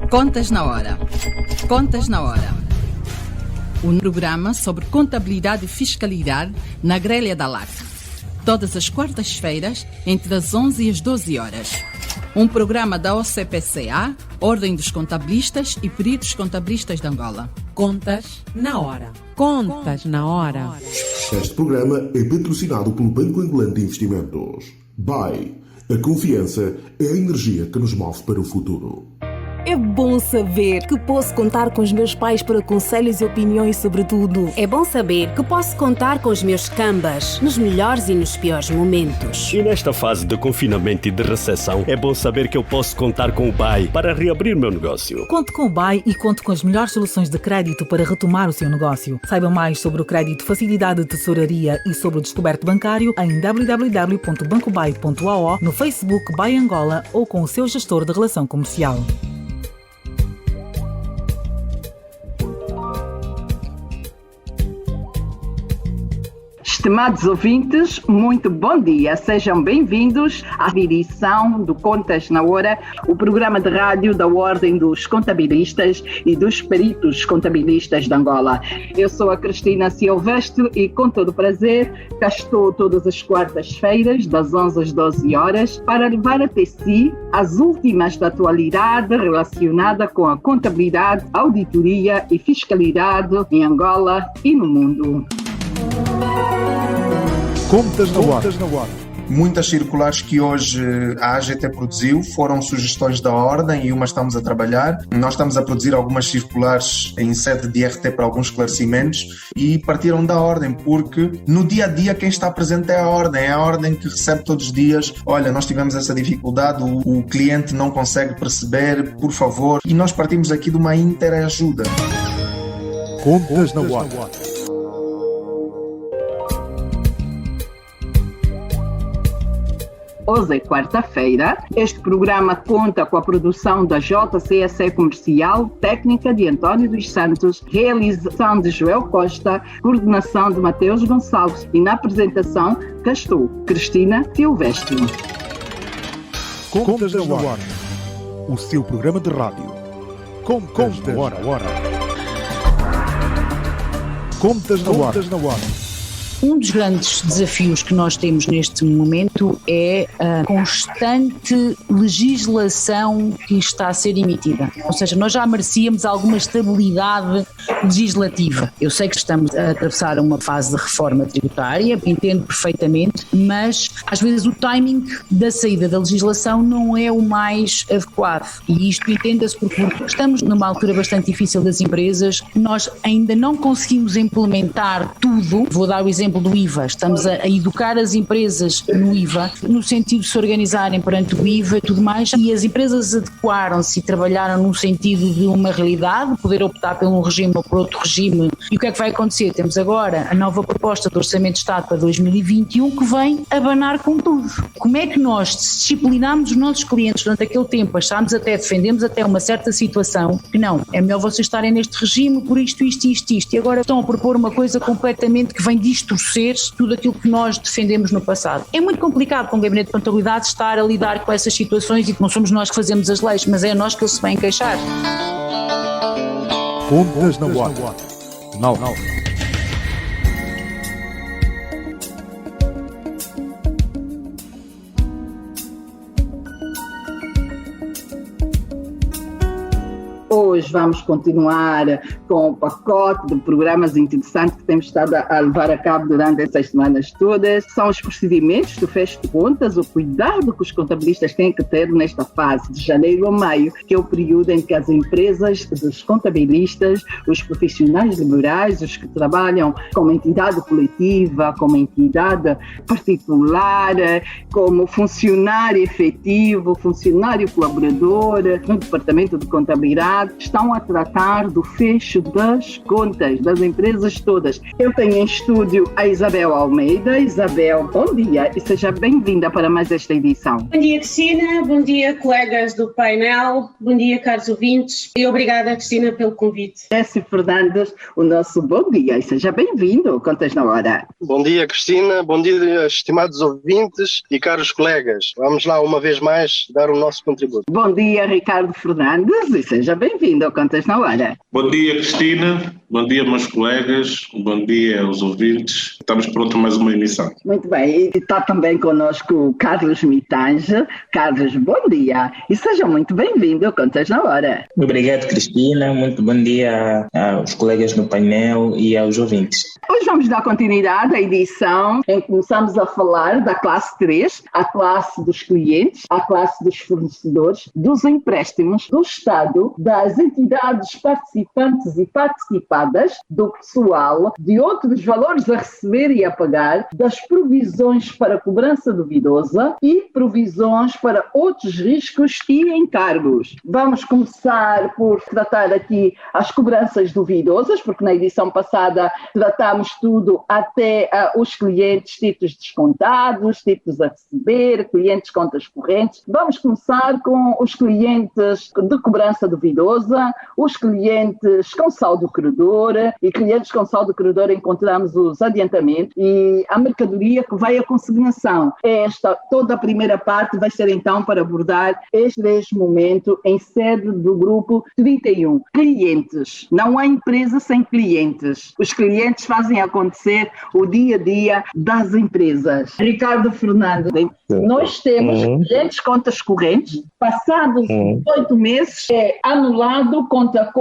Contas na Hora. Contas na Hora. Um programa sobre contabilidade e fiscalidade na grelha da LAC. Todas as quartas-feiras, entre as 11 e as 12 horas. Um programa da OCPCA, Ordem dos Contabilistas e Peritos Contabilistas de Angola. Contas na Hora. Contas na Hora. Este programa é patrocinado pelo Banco Angolano de Investimentos. BAE. A confiança é a energia que nos move para o futuro. É bom saber que posso contar com os meus pais para conselhos e opiniões sobre tudo. É bom saber que posso contar com os meus cambas nos melhores e nos piores momentos. E nesta fase de confinamento e de recessão, é bom saber que eu posso contar com o BAE para reabrir meu negócio. Conto com o BAE e conto com as melhores soluções de crédito para retomar o seu negócio. Saiba mais sobre o crédito facilidade de tesouraria e sobre o descoberto bancário em www.bancobae.ao, no Facebook BAE Angola ou com o seu gestor de relação comercial. Estimados ouvintes, muito bom dia. Sejam bem-vindos à edição do Contas na Hora, o programa de rádio da Ordem dos Contabilistas e dos Peritos Contabilistas de Angola. Eu sou a Cristina Silvestre e, com todo o prazer, cá estou todas as quartas-feiras, das 11 às 12 horas, para levar até si as últimas da atualidade relacionada com a contabilidade, auditoria e fiscalidade em Angola e no mundo. Contas na Hora. Muitas circulares que hoje a AGT produziu foram sugestões da Ordem e uma estamos a trabalhar. Nós estamos a produzir algumas circulares em sede de RT para alguns esclarecimentos e partiram da Ordem, porque no dia a dia quem está presente é a Ordem que recebe todos os dias: olha, nós tivemos essa dificuldade, o cliente não consegue perceber, por favor. E nós partimos aqui de uma interajuda. Contas na Hora. Hoje é quarta-feira. Este programa conta com a produção da JCSE Comercial, técnica de António dos Santos, realização de Joel Costa, coordenação de Mateus Gonçalves e na apresentação cá estou, Cristina Silvestre. Contas na Hora. O seu programa de rádio. Contas na Hora. Contas na Hora. Um dos grandes desafios que nós temos neste momento é a constante legislação que está a ser emitida. Ou seja, nós já merecíamos alguma estabilidade legislativa. Eu sei que estamos a atravessar uma fase de reforma tributária, entendo perfeitamente, mas às vezes o timing da saída da legislação não é o mais adequado. E isto entenda-se porque estamos numa altura bastante difícil das empresas, nós ainda não conseguimos implementar tudo. Vou dar o exemplo do IVA, estamos a educar as empresas no IVA, no sentido de se organizarem perante o IVA e tudo mais, e as empresas adequaram-se e trabalharam num sentido de uma realidade, poder optar por um regime ou por outro regime. E o que é que vai acontecer? Temos agora a nova proposta do Orçamento de Estado para 2021 que vem abanar com tudo. Como é que nós disciplinamos os nossos clientes durante aquele tempo, defendemos até uma certa situação que não, é melhor vocês estarem neste regime por isto, e agora estão a propor uma coisa completamente que vem distorcer tudo aquilo que nós defendemos no passado. É muito complicado com o Gabinete de Contabilidade estar a lidar com essas situações e que não somos nós que fazemos as leis, mas é a nós que eles se vêm queixar. Contas na Hora. Não. Hoje vamos continuar com o pacote de programas interessantes que temos estado a levar a cabo durante essas semanas todas. São os procedimentos do fecho de contas, o cuidado que os contabilistas têm que ter nesta fase de janeiro a maio, que é o período em que as empresas dos contabilistas, os profissionais liberais, os que trabalham como entidade coletiva, como entidade particular, como funcionário efetivo, funcionário colaborador no Departamento de Contabilidade, estão a tratar do fecho das contas das empresas todas. Eu tenho em estúdio a Isabel Almeida. Isabel, bom dia e seja bem-vinda para mais esta edição. Bom dia, Cristina. Bom dia, colegas do painel. Bom dia, caros ouvintes. E obrigada, Cristina, pelo convite. Jesse Fernandes, o nosso bom dia e seja bem-vindo. Contas na hora. Bom dia, Cristina. Bom dia, estimados ouvintes e caros colegas. Vamos lá, uma vez mais, dar o nosso contributo. Bom dia, Ricardo Fernandes, e seja bem-vindo ao Contas na Hora. Bom dia, Cristina. Bom dia, meus colegas. Bom dia aos ouvintes. Estamos prontos para mais uma emissão. Muito bem. E está também connosco o Carlos Mitange. Carlos, bom dia. E seja muito bem-vindo ao Contas na Hora. Obrigado, Cristina. Muito bom dia aos colegas no painel e aos ouvintes. Hoje vamos dar continuidade à edição em que começamos a falar da classe 3, a classe dos clientes, a classe dos fornecedores, dos empréstimos, do Estado, das entidades participantes e participadas, do pessoal, de outros valores a receber e a pagar, das provisões para cobrança duvidosa e provisões para outros riscos e encargos. Vamos começar por tratar aqui as cobranças duvidosas, porque na edição passada tratámos tudo até os clientes, títulos descontados, títulos a receber, clientes contas correntes. Vamos começar com os clientes de cobrança duvidosa, os clientes com saldo credor e clientes com saldo credor encontramos os adiantamentos e a mercadoria que vai à consignação. Toda a primeira parte vai ser então para abordar este momento em sede do grupo 31. Clientes. Não há empresa sem clientes. Os clientes fazem acontecer o dia a dia das empresas. Ricardo Fernandes, nós temos clientes contas correntes, passados 8 meses é anulado conta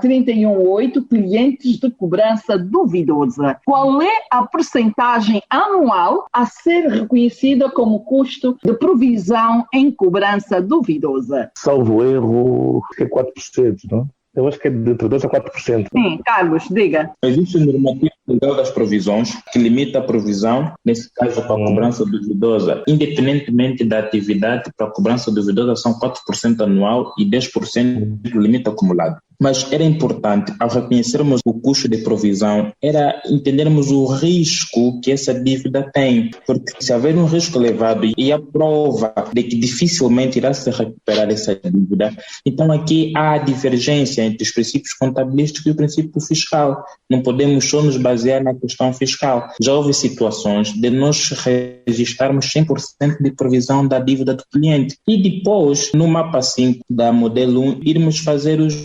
31.8, clientes de cobrança duvidosa. Qual é a percentagem anual a ser reconhecida como custo de provisão em cobrança duvidosa? Salvo erro, é 4%, não? Eu acho que é de entre 2% a 4%. Sim, Carlos, diga. Existe um normativo legal das provisões que limita a provisão, nesse caso para a cobrança duvidosa, independentemente da atividade, para a cobrança duvidosa são 4% anual e 10% do limite acumulado. Mas era importante, ao reconhecermos o custo de provisão, era entendermos o risco que essa dívida tem. Porque se haver um risco elevado e a prova de que dificilmente irá se recuperar essa dívida, então aqui há a divergência entre os princípios contabilísticos e o princípio fiscal. Não podemos só nos basear na questão fiscal. Já houve situações de nós registrarmos 100% de provisão da dívida do cliente e depois, no mapa 5 da modelo 1, irmos fazer os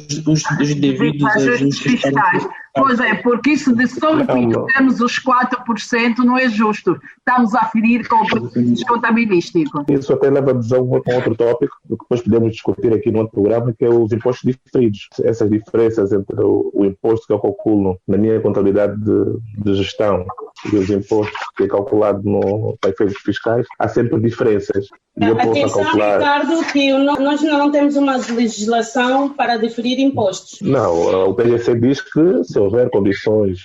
devidos ajustes fiscais. Pois é, porque isso de só temos os 4% não é justo. Estamos a ferir com o processo contabilístico. Isso até leva-nos a um outro tópico, que depois podemos discutir aqui no outro programa, que é os impostos diferidos. Essas diferenças entre o imposto que eu calculo na minha contabilidade de gestão e os impostos que é calculado para efeitos fiscais, há sempre diferenças. E eu posso calcular... Ricardo, que nós não temos uma legislação para diferir impostos. Não, o PGC diz que se houver condições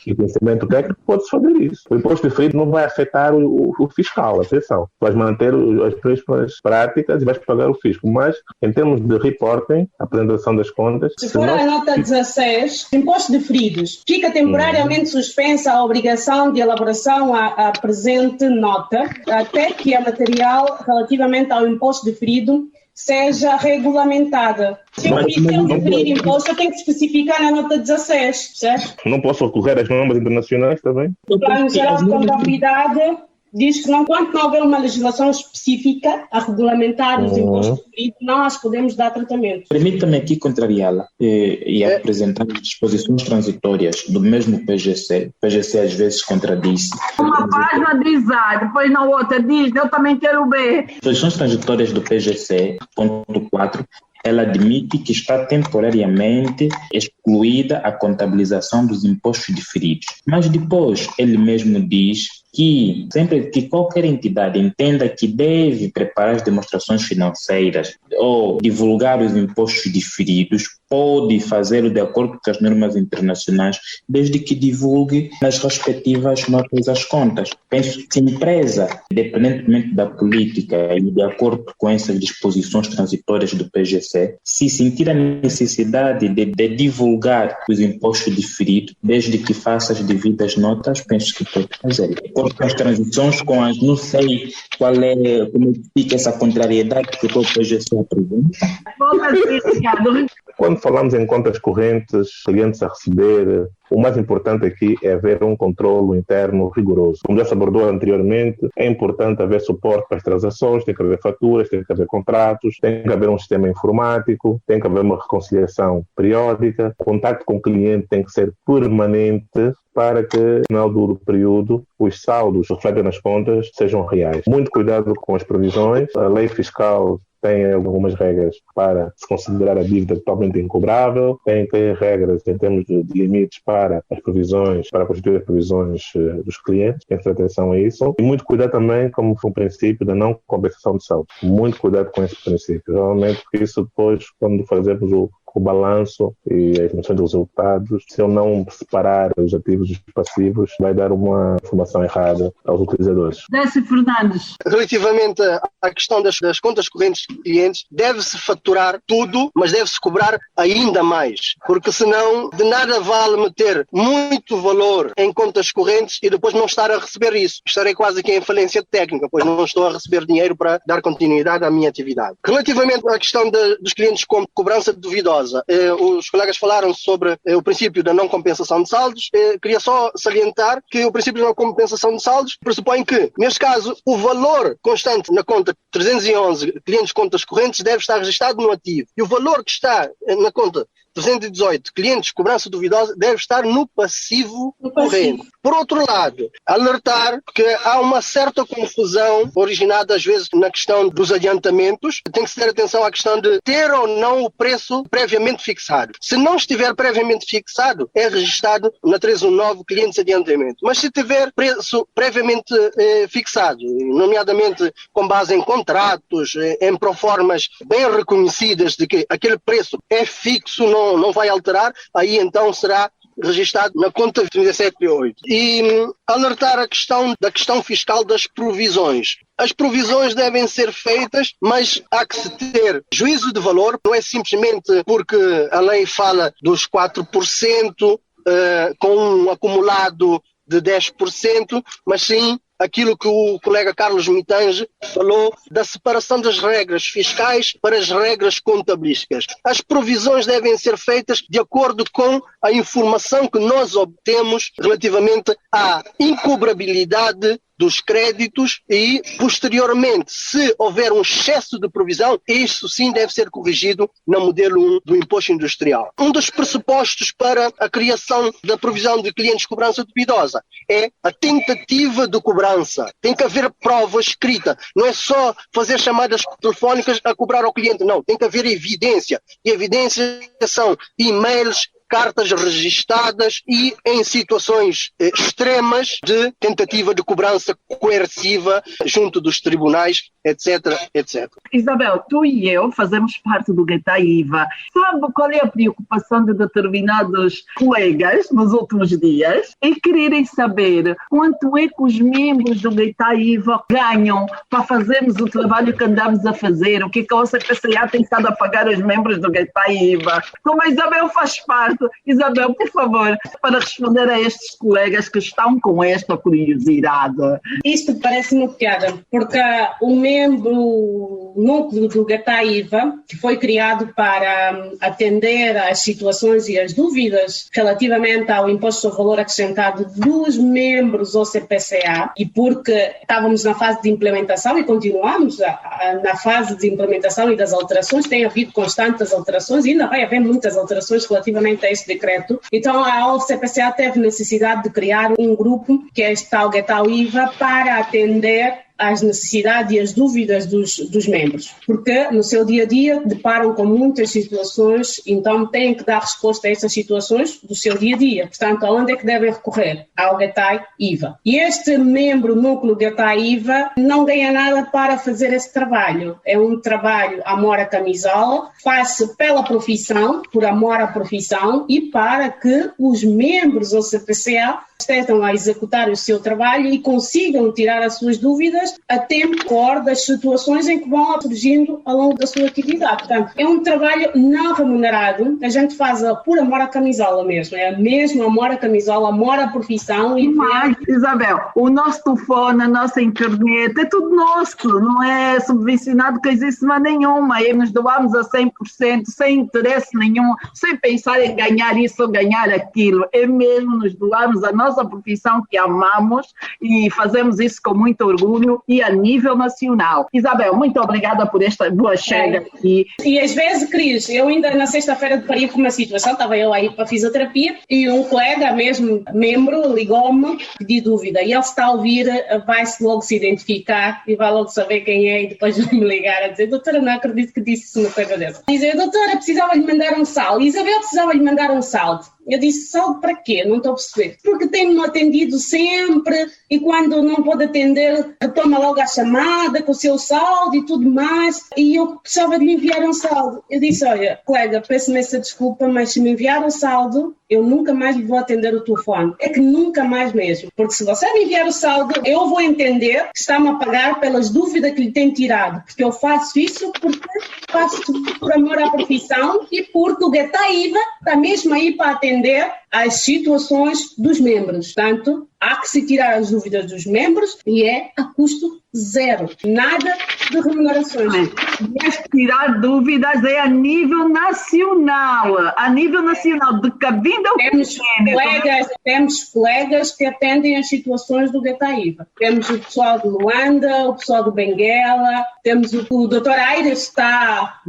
de conhecimento técnico, pode-se fazer isso. O imposto diferido não vai afetar o fiscal, atenção. Vais manter as mesmas práticas e vais pagar o fisco, mas em termos de reporting, apresentação das contas... Se for a nota 16, impostos diferidos, fica temporariamente suspensa a obrigação de elaboração à presente nota, até que a material relativamente ao imposto diferido seja regulamentada. Se eu quiser definir imposto, eu tenho que especificar na nota 16, certo? Não posso recorrer às normas internacionais também? O Plano Geral de Contabilidade diz que enquanto não houver uma legislação específica a regulamentar os impostos referidos, nós podemos dar tratamento. Permita-me aqui contrariá-la e apresentar as disposições transitórias do mesmo PGC. O PGC às vezes contradiz. Uma página diz A, depois na outra diz, eu também quero B. Disposições transitórias do PGC, ponto 4, ela admite que está temporariamente excluída a contabilização dos impostos diferidos. Mas depois ele mesmo diz que sempre que qualquer entidade entenda que deve preparar as demonstrações financeiras ou divulgar os impostos diferidos, pode fazê-lo de acordo com as normas internacionais, desde que divulgue nas respectivas notas às contas. Penso que se a empresa, independentemente da política e de acordo com essas disposições transitórias do PGC, CPC, se sentir a necessidade de divulgar os impostos diferidos, desde que faça as devidas notas, penso que pode fazer. Com as transições, com as, não sei como fica essa contrariedade que o PGC apresenta. Quando falamos em contas correntes, clientes a receber, o mais importante aqui é haver um controle interno rigoroso. Como já se abordou anteriormente, é importante haver suporte para as transações, tem que haver faturas, tem que haver contratos, tem que haver um sistema informático, tem que haver uma reconciliação periódica, o contacto com o cliente tem que ser permanente para que, no final do período, os saldos refletem nas contas sejam reais. Muito cuidado com as previsões. A lei fiscal tem algumas regras para se considerar a dívida totalmente incobrável, tem regras em termos de limites para as provisões, para constituir as provisões dos clientes, tem que ter atenção a isso. E muito cuidado também com o princípio da não compensação de saldo. Muito cuidado com esse princípio. Realmente, porque isso depois, quando fazemos o balanço e a informação dos resultados, se eu não separar os ativos dos passivos, vai dar uma informação errada aos utilizadores. Décio Fernandes. Relativamente à questão das contas correntes de clientes, deve-se faturar tudo, mas deve-se cobrar ainda mais, porque senão de nada vale meter muito valor em contas correntes e depois não estar a receber isso. Estarei quase aqui em falência técnica, pois não estou a receber dinheiro para dar continuidade à minha atividade. Relativamente à questão dos clientes com cobrança duvidosa, os colegas falaram sobre o princípio da não compensação de saldos. Queria só salientar que o princípio da não compensação de saldos pressupõe que, neste caso, o valor constante na conta 311 clientes contas correntes deve estar registado no ativo e o valor que está na conta 318 clientes cobrança duvidosa deve estar no passivo corrente. Por outro lado, alertar que há uma certa confusão originada às vezes na questão dos adiantamentos. Tem que se ter atenção à questão de ter ou não o preço previamente fixado. Se não estiver previamente fixado, é registado na 319 clientes adiantamento. Mas se tiver preço previamente fixado, nomeadamente com base em contratos, em proformas bem reconhecidas de que aquele preço é fixo, não vai alterar, aí então será registado na conta 37.8. E alertar da questão fiscal das provisões. As provisões devem ser feitas, mas há que se ter juízo de valor, não é simplesmente porque a lei fala dos 4% com um acumulado de 10%, mas sim aquilo que o colega Carlos Mitange falou da separação das regras fiscais para as regras contabilísticas. As provisões devem ser feitas de acordo com a informação que nós obtemos relativamente à incobrabilidade dos créditos e, posteriormente, se houver um excesso de provisão, isso sim deve ser corrigido no modelo 1 do imposto industrial. Um dos pressupostos para a criação da provisão de clientes de cobrança duvidosa é a tentativa de cobrança. Tem que haver prova escrita. Não é só fazer chamadas telefónicas a cobrar ao cliente, não. Tem que haver evidência. E evidência são e-mails, cartas registadas e em situações extremas de tentativa de cobrança coerciva junto dos tribunais, etc, etc. Isabel, tu e eu fazemos parte do Guetaiva. Sabe qual é a preocupação de determinados colegas nos últimos dias? É quererem saber quanto é que os membros do Guetaiva ganham para fazermos o trabalho que andamos a fazer, o que a OCPCA tem estado a pagar aos membros do Guetaiva. Como a Isabel faz parte, Isabel, por favor, para responder a estes colegas que estão com esta curiosidade. Isto parece-me piada, porque o membro núcleo do Guetaiva, que foi criado para atender às situações e às dúvidas relativamente ao imposto sobre valor acrescentado dos membros OCPCA, e porque estávamos na fase de implementação e continuamos na fase de implementação e das alterações, tem havido constantes alterações e ainda vai haver muitas alterações relativamente a esse decreto. Então a OCPCA teve necessidade de criar um grupo, que é este tal Guetaiva, para atender às necessidades e às dúvidas dos membros, porque no seu dia-a-dia deparam com muitas situações, então têm que dar resposta a essas situações do seu dia-a-dia. Portanto, aonde é que devem recorrer? Ao Guetaiva. E este membro núcleo Guetaiva não ganha nada para fazer esse trabalho. É um trabalho amor à camisola, faz-se pela profissão, por amor à profissão e para que os membros do CPCA estejam a executar o seu trabalho e consigam tirar as suas dúvidas dívidas a tempo das situações em que vão surgindo ao longo da sua atividade. Portanto, é um trabalho não remunerado, a gente faz por amor à camisola mesmo, é mesmo amor à camisola, amor à profissão. Mas, Isabel, o nosso telefone, a nossa internet, é tudo nosso, não é subvencionado coisíssima nenhuma, e nos doamos a 100%, sem interesse nenhum, sem pensar em ganhar isso ou ganhar aquilo, é mesmo nos doamos a nossa profissão que amamos e fazemos isso com muito orgulho e a nível nacional. Isabel, muito obrigada por esta boa chega aqui. E às vezes, Cris, eu ainda na sexta-feira deparei com uma situação, estava eu aí para a fisioterapia e um colega, mesmo membro, ligou-me, pedi dúvida, e ele está a ouvir, vai-se logo se identificar e vai logo saber quem é e depois vai me ligar a dizer: doutora, não acredito que disse uma coisa dessa. Dizer: doutora, precisava-lhe mandar um saldo. Isabel precisava-lhe mandar um saldo. Eu disse: saldo para quê? Não estou a perceber. Porque tem-me atendido sempre e quando não pode atender, retoma logo a chamada com o seu saldo e tudo mais. E eu precisava de lhe enviar um saldo. Eu disse: olha, colega, peço-me essa desculpa, mas se me enviar um saldo, eu nunca mais lhe vou atender o telefone. É que nunca mais mesmo. Porque se você me enviar o saldo, eu vou entender que está-me a pagar pelas dúvidas que lhe tem tirado. Porque eu faço isso porque faço por amor à profissão e porque o Guetaiva está mesmo aí para atender às situações dos membros. Portanto, há que se tirar as dúvidas dos membros e é a custo zero. Nada de remunerações. Mas tirar dúvidas é a nível nacional. A nível nacional, de cabinda ao Temos colegas que atendem as situações do Guetaiva. Temos o pessoal de Luanda, o pessoal do Benguela, temos o Dr. Aires que está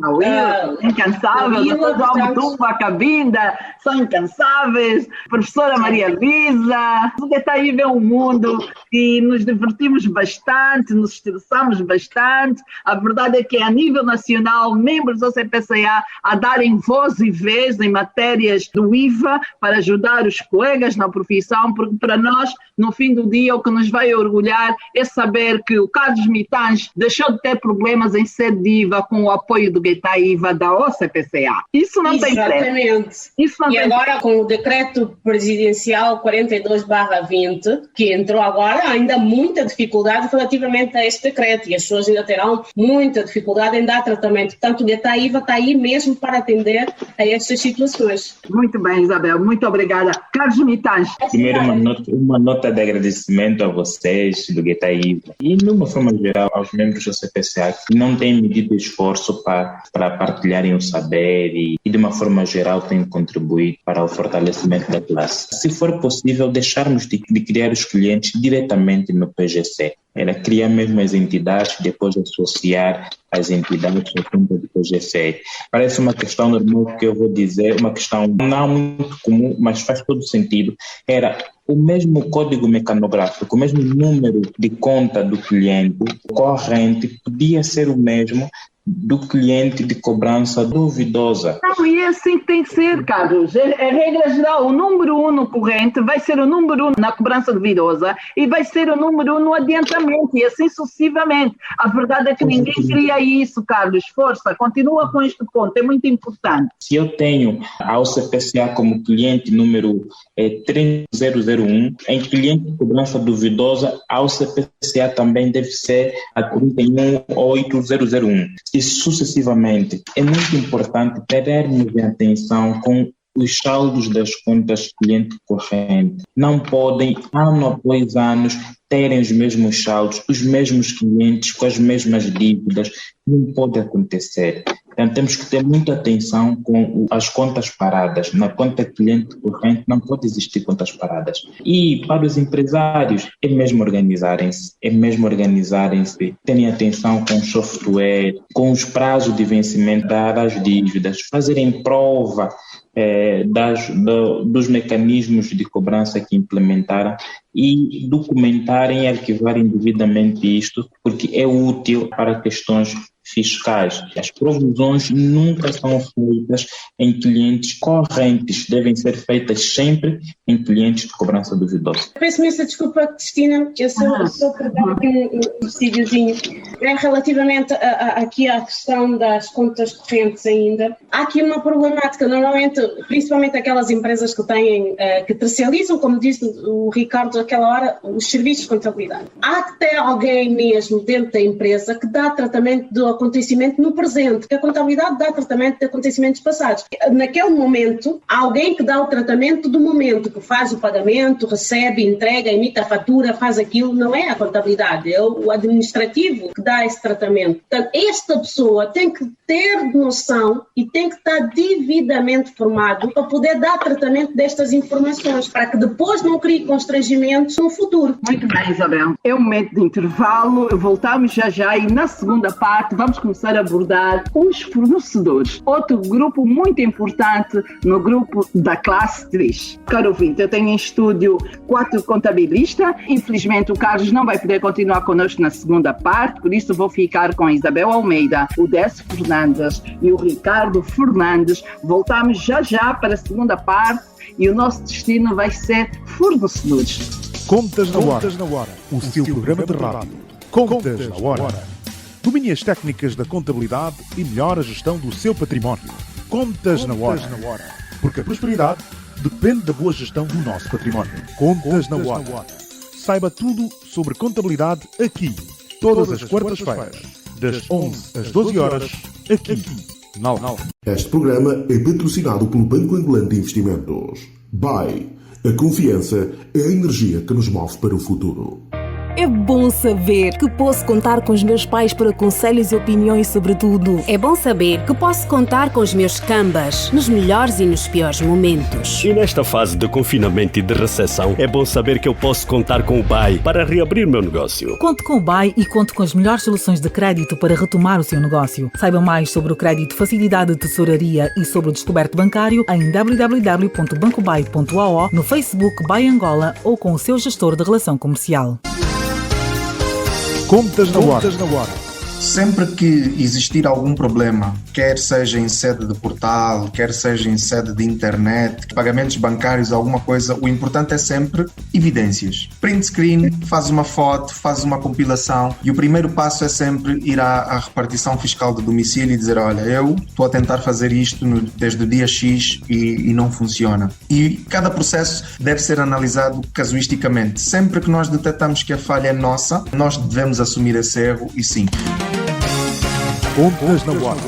incansável, o Dr. Almutumba, a cabinda, são incansáveis, professora Maria Luísa. O Guetaiva é um mundo que nos divertimos bastante, nos estressamos bastante. A verdade é que a nível nacional, membros do CPCA a darem voz e vez em matérias do IVA para ajudar os colegas na profissão, porque para nós, no fim do dia, o que nos vai orgulhar é saber que o Carlos Mitães deixou de ter problemas em ser de IVA com o apoio do Guetaiva da OCPCA. Isso não tem preço. E agora, com o decreto presidencial 42/20, que entrou agora, ainda há muita dificuldade relativamente a este decreto e as pessoas ainda terão muita dificuldade em dar tratamento. Portanto, o Guetaiva está aí mesmo para atender a estas situações. Muito bem, Isabel. Muito obrigada. Carlos Mitães. Primeiro, uma nota de agradecimento a vocês do Guetaiva e, de uma forma geral, aos membros do CPCA que não têm medido esforço para partilharem o saber e, de uma forma geral, têm contribuído para o fortalecimento da classe. Se for possível, deixarmos de criar os clientes diretamente no PGC. Era criar mesmo as entidades, depois associar as entidades à conta do PGC. Parece uma questão normal que eu vou dizer, uma questão não muito comum, mas faz todo sentido. Era o mesmo código mecanográfico, o mesmo número de conta do cliente, o corrente podia ser o mesmo do cliente de cobrança duvidosa. Não, e assim tem que ser, Carlos. É regra geral. O número 1 no corrente vai ser o número 1 na cobrança duvidosa e vai ser o número 1 no adiantamento e assim sucessivamente. A verdade é que ninguém queria isso, Carlos. Força, continua com este ponto, é muito importante. Se eu tenho a OCPCA como cliente número 30001, em cliente de cobrança duvidosa, a OCPCA também deve ser a 31801. E sucessivamente. É muito importante termos atenção com os saldos das contas cliente corrente. Não podem, ano após ano, terem os mesmos saldos, os mesmos clientes com as mesmas dívidas. Não pode acontecer. Então temos que ter muita atenção com as contas paradas. Na conta cliente corrente não pode existir contas paradas. E para os empresários é mesmo organizarem-se, terem atenção com o software, com os prazos de vencimento das dívidas, fazerem prova dos mecanismos de cobrança que implementaram e documentarem e arquivarem devidamente isto, porque é útil para questões fiscais. As provisões nunca são feitas em clientes correntes, devem ser feitas sempre em clientes de cobrança duvidosa. Peço imensa desculpa, Cristina, eu sou para dar aqui um subsídiozinho. Relativamente aqui à questão das contas correntes ainda, há aqui uma problemática, normalmente, principalmente aquelas empresas que têm, que terceirizam, como disse o Ricardo naquela hora, os serviços de contabilidade. Há que ter alguém mesmo dentro da empresa que dá tratamento do acontecimento no presente, que a contabilidade dá tratamento de acontecimentos passados. Naquele momento, há alguém que dá o tratamento do momento, que faz o pagamento, recebe, entrega, emite a fatura, faz aquilo, não é a contabilidade, é o administrativo que dá esse tratamento. Portanto, esta pessoa tem que ter noção e tem que estar devidamente formado para poder dar tratamento destas informações, para que depois não crie constrangimentos no futuro. Muito bem, Isabel. É um momento de intervalo, voltamos já e na segunda parte vamos começar a abordar os fornecedores. Outro grupo muito importante no grupo da classe 3. Caro ouvinte, eu tenho em estúdio 4 contabilistas. Infelizmente o Carlos não vai poder continuar connosco na segunda parte, por isso vou ficar com a Isabel Almeida, o Décio Fernandes e o Ricardo Fernandes. Voltamos já para a segunda parte e o nosso destino vai ser fornecedores. Contas na Hora, o seu programa de rádio. Contas na Hora. Domine as técnicas da contabilidade e melhore a gestão do seu património. Contas na Hora. Porque a prosperidade depende da boa gestão do nosso património. Contas na Hora. Saiba tudo sobre contabilidade aqui, todas as quartas-feiras, das 11 às 12 horas, aqui na Hora. Este programa é patrocinado pelo Banco Angolano de Investimentos. BAI. A confiança é a energia que nos move para o futuro. É bom saber que posso contar com os meus pais para conselhos e opiniões sobre tudo. É bom saber que posso contar com os meus cambas nos melhores e nos piores momentos. E nesta fase de confinamento e de recessão, é bom saber que eu posso contar com o BAI para reabrir meu negócio. Conte com o BAI e conte com as melhores soluções de crédito para retomar o seu negócio. Saiba mais sobre o crédito facilidade de tesouraria e sobre o descoberto bancário em www.bancobai.ao, no Facebook BAI Angola ou com o seu gestor de relação comercial. Contas na Hora. Sempre que existir algum problema, quer seja em sede de portal, quer seja em sede de internet, pagamentos bancários, alguma coisa, o importante é sempre evidências. Print screen, faz uma foto, faz uma compilação e o primeiro passo é sempre ir à repartição fiscal do domicílio e dizer, olha, eu estou a tentar fazer isto desde o dia X e não funciona. E cada processo deve ser analisado casuisticamente. Sempre que nós detectamos que a falha é nossa, nós devemos assumir esse erro e sim. Contas na Hora.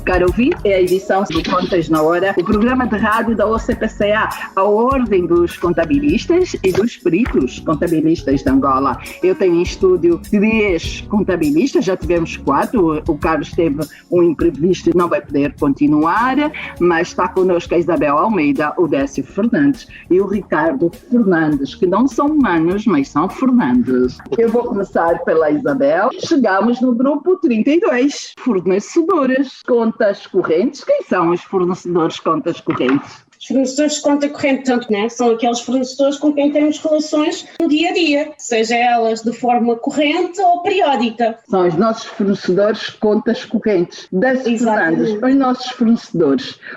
Caro ouvinte, é a edição do Contas na Hora, o programa de rádio da OCPCA, a Ordem dos Contabilistas e dos Peritos Contabilistas de Angola. Eu tenho em estúdio 3 contabilistas, já tivemos 4, o Carlos teve um imprevisto e não vai poder continuar, mas está connosco a Isabel Almeida, o Décio Fernandes e o Ricardo Fernandes, que não são humanos, mas são Fernandes. Eu vou começar pela Isabel. Chegamos no grupo 32, fornecedores, contas correntes. Quem são os fornecedores de contas correntes? Os fornecedores de conta corrente, tanto, né, são aqueles fornecedores com quem temos relações no dia a dia, seja elas de forma corrente ou periódica. São os nossos fornecedores de contas correntes. Os nossos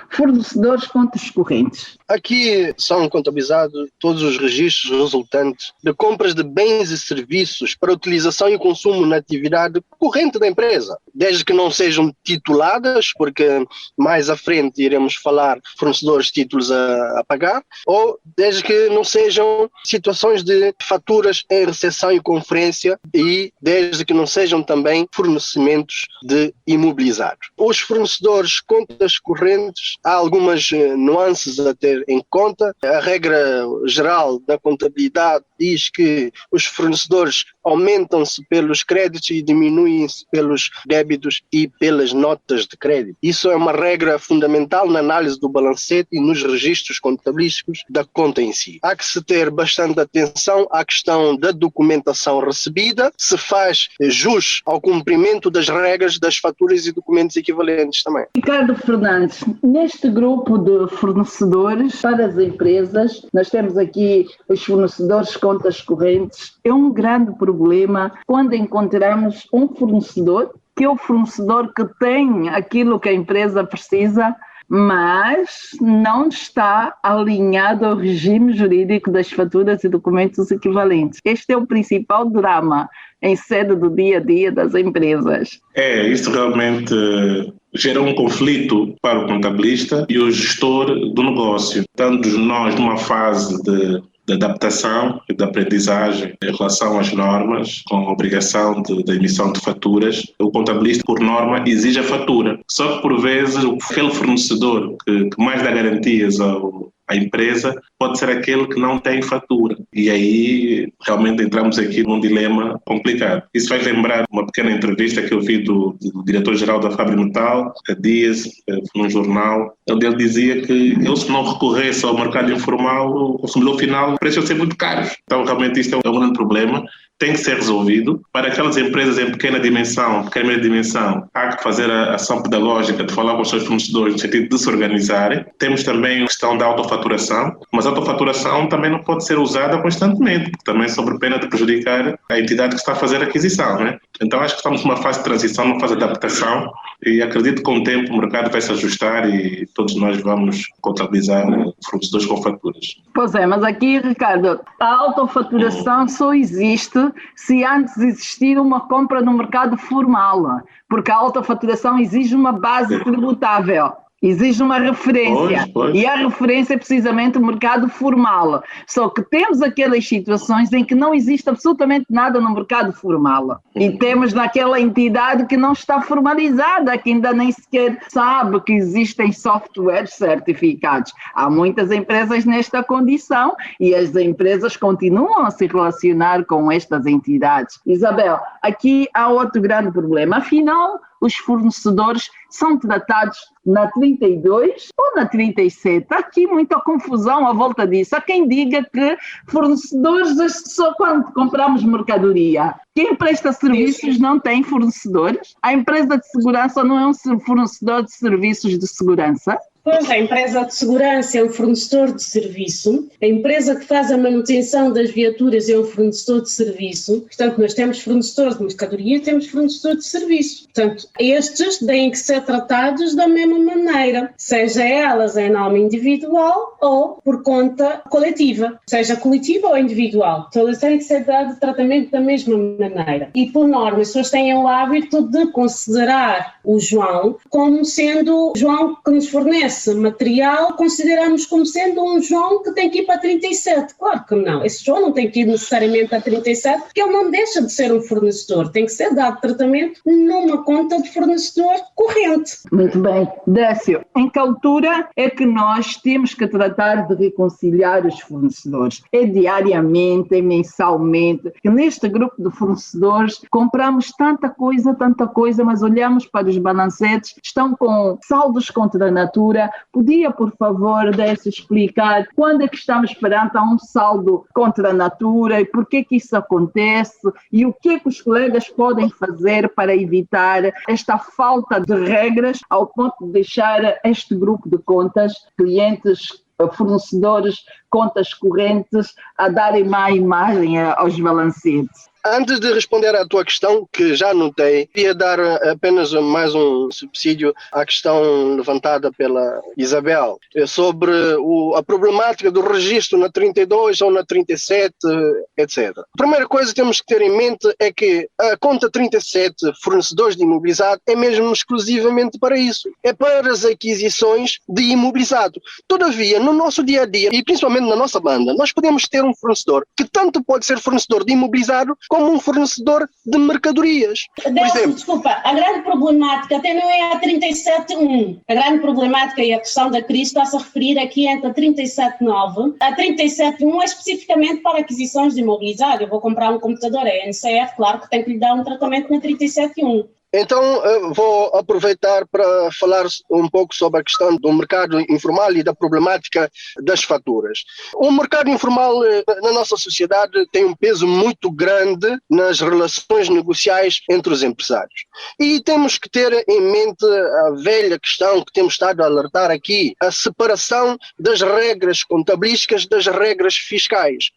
fornecedores de contas correntes. Aqui são contabilizados todos os registros resultantes de compras de bens e serviços para utilização e consumo na atividade corrente da empresa, desde que não sejam tituladas, porque mais à frente iremos falar fornecedores de títulos a pagar, ou desde que não sejam situações de faturas em recepção e conferência e desde que não sejam também fornecimentos de imobilizados. Os fornecedores de contas correntes, há algumas nuances a ter em conta. A regra geral da contabilidade diz que os fornecedores aumentam-se pelos créditos e diminuem-se pelos débitos e pelas notas de crédito. Isso é uma regra fundamental na análise do balancete e nos registros contabilísticos da conta em si. Há que se ter bastante atenção à questão da documentação recebida, se faz jus ao cumprimento das regras das faturas e documentos equivalentes também. Ricardo Fernandes, neste grupo de fornecedores para as empresas, nós temos aqui os fornecedores de contas correntes. É um grande problema quando encontramos um fornecedor, que é o fornecedor que tem aquilo que a empresa precisa, mas não está alinhado ao regime jurídico das faturas e documentos equivalentes. Este é o principal drama em sede do dia a dia das empresas. Isso realmente gera um conflito para o contabilista e o gestor do negócio. Estamos nós numa fase de adaptação e de aprendizagem em relação às normas, com a obrigação de emissão de faturas. O contabilista, por norma, exige a fatura. Só que, por vezes, aquele fornecedor que mais dá garantias à empresa pode ser aquele que não tem fatura. E aí, realmente, entramos aqui num dilema complicado. Isso faz lembrar uma pequena entrevista que eu vi do diretor-geral da Fabri-Metal, há dias, num jornal, onde ele dizia que ele, se não recorresse ao mercado informal, o consumidor final, o preço ia ser muito caro. Então, realmente, isto é um grande problema. Tem que ser resolvido. Para aquelas empresas em pequena dimensão, pequena média dimensão, há que fazer a ação pedagógica de falar com os seus fornecedores no sentido de se organizarem. Temos também a questão da autofaturação, mas a autofaturação também não pode ser usada constantemente, porque também sob pena de prejudicar a entidade que está a fazer a aquisição, né? Então acho que estamos numa fase de transição, numa fase de adaptação, e acredito que com o tempo o mercado vai se ajustar e todos nós vamos contabilizar fornecedores com faturas. Pois é, mas aqui, Ricardo, a autofaturação só existe se antes existir uma compra no mercado formal, porque a autofaturação exige uma base tributável. Exige uma referência, e a referência é precisamente o mercado formal. Só que temos aquelas situações em que não existe absolutamente nada no mercado formal. E temos naquela entidade que não está formalizada, que ainda nem sequer sabe que existem softwares certificados. Há muitas empresas nesta condição e as empresas continuam a se relacionar com estas entidades. Isabel, aqui há outro grande problema. Afinal, os fornecedores são tratados na 32 ou na 37. Há aqui muita confusão à volta disso. Há quem diga que fornecedores só quando compramos mercadoria. Quem presta serviços não tem fornecedores. A empresa de segurança não é um fornecedor de serviços de segurança. Pois, a empresa de segurança é um fornecedor de serviço, a empresa que faz a manutenção das viaturas é um fornecedor de serviço, portanto nós temos fornecedores de mercadoria e temos fornecedor de serviço. Portanto, estes têm que ser tratados da mesma maneira, seja elas em nome individual ou por conta coletiva, seja coletiva ou individual. Então eles têm que ser dados tratamento da mesma maneira. E por norma, as pessoas têm o hábito de considerar o João como sendo o João que nos fornece material, consideramos como sendo um João que tem que ir para 37. Claro que não. Esse João não tem que ir necessariamente a 37, porque ele não deixa de ser um fornecedor. Tem que ser dado tratamento numa conta de fornecedor corrente. Muito bem. Décio, em que altura é que nós temos que tratar de reconciliar os fornecedores? É diariamente, é mensalmente? Que neste grupo de fornecedores compramos tanta coisa, mas olhamos para os balancetes, estão com saldos contra a natura. Podia, por favor, Décio, explicar quando é que estamos perante a um saldo contra a natura e por que isso acontece e o que é que os colegas podem fazer para evitar esta falta de regras ao ponto de deixar este grupo de contas, clientes, fornecedores, contas correntes, a darem má imagem aos balancetes? Antes de responder à tua questão, que já notei, queria dar apenas mais um subsídio à questão levantada pela Isabel, sobre a problemática do registro na 32 ou na 37, etc. A primeira coisa que temos que ter em mente é que a conta 37, fornecedores de imobilizado, é mesmo exclusivamente para isso. É para as aquisições de imobilizado. Todavia, no nosso dia a dia, e principalmente na nossa banda, nós podemos ter um fornecedor que tanto pode ser fornecedor de imobilizado como um fornecedor de mercadorias. Desculpa, a grande problemática até não é a 37.1. A grande problemática e a questão da crise está-se a referir aqui entre a 37.9. A 37.1 é especificamente para aquisições de imobilizado. Eu vou comprar um computador, a NCR, claro que tem que lhe dar um tratamento na 37.1. Então, vou aproveitar para falar um pouco sobre a questão do mercado informal e da problemática das faturas. O mercado informal na nossa sociedade tem um peso muito grande nas relações negociais entre os empresários. E temos que ter em mente a velha questão que temos estado a alertar aqui, a separação das regras contabilísticas das regras fiscais.